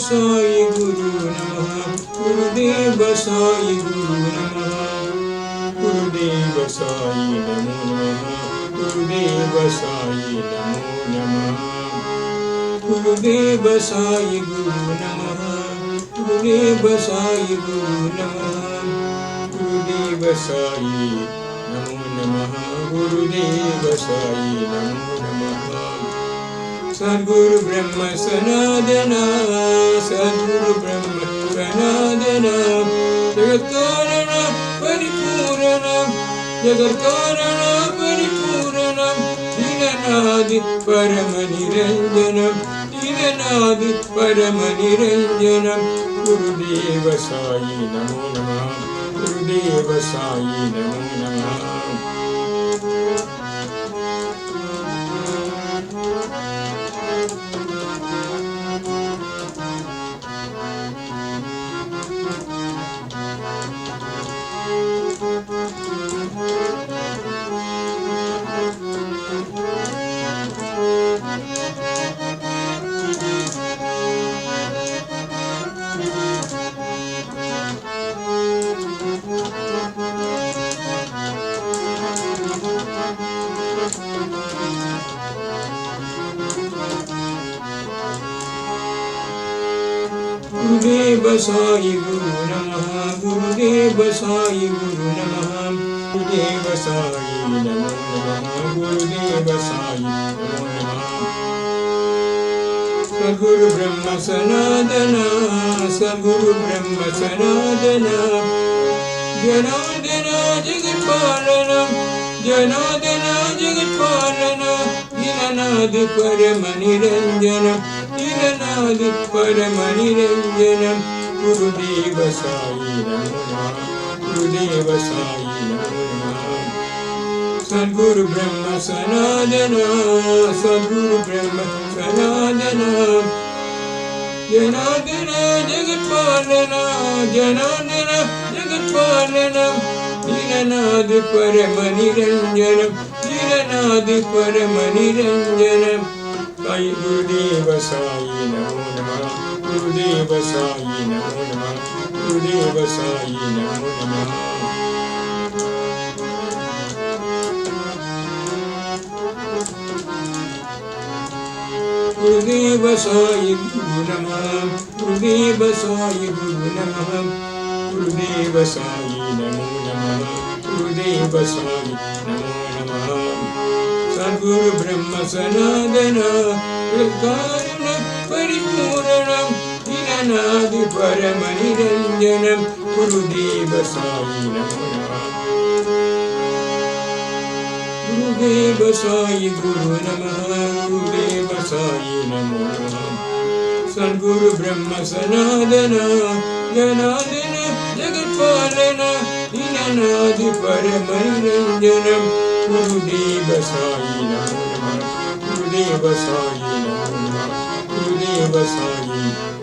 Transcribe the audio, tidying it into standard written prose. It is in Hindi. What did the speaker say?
साई गुरु नमः गुरुदेव साई गुरु नमः गुरुदेव साई नमो नमः गुरुदेव साई नमो नमः गुरुदेव साई गुरु नमः गुरुदेव साई गुरु नमः गुरुदेव साई नमो नमः गुरुदेव साई नमो नमः सद्गुरु ब्रह्म सनातन सद्गुरु ब्रह्म सनातन जगत्कारण परिपूर्ण जगत्कारण परिपूर्ण दीननादि परम निरंजन दीननादि परम निरंजन गुरुदेव साई नमो नमः गुरुदेव साई नमो नमः गुरुदेव साई गुरु नमः गुरुदेव साई गुरु नमः गुरुदेव साई नमो नमः गुरुदेव साई नमो नमः सद्गुरु ब्रह्म सनातन सद्गुरु ब्रह्म सनातन जनार्दन जगत्पालन जनार्दन जगत्पालन दीननाथ परम निरंजन दीननाथ परम निरंजन गुरुदेव साई नमो नमः गुरुदेव साई नमो नमः सद्गुरु ब्रह्म सनातन सद्गुरु ब्रह्म सनातन जनार्दन जगत्पालन जनार्दन जगत्पालन दीननाथ परम निरंजन दीननाथ परम निरंजन साई गुरुदेव साई नमो नमः गुरुदेव साई नमो नमः गुरुदेव साई नमो नमः गुरुदेव साई गुरु नमः गुरुदेव साई गुरु नमः गुरुदेव साई नमो नमः गुरुदेव साई नमो नमः सद्गुरु ब्रह्म सनातन जगत्कारण परिपूर्ण दीननाथ परम निरंजन गुरुदेव साई नमो नमः गुरुदेव साई गुरु नमः गुरुदेव साई नमो नमः सद्गुरु ब्रह्म सनातन जनार्दन जगत्पालन दीननाथ परम निरंजन गुरुदेव साई नमो नमः गुरुदेव साई नमो नमः गुरुदेव साई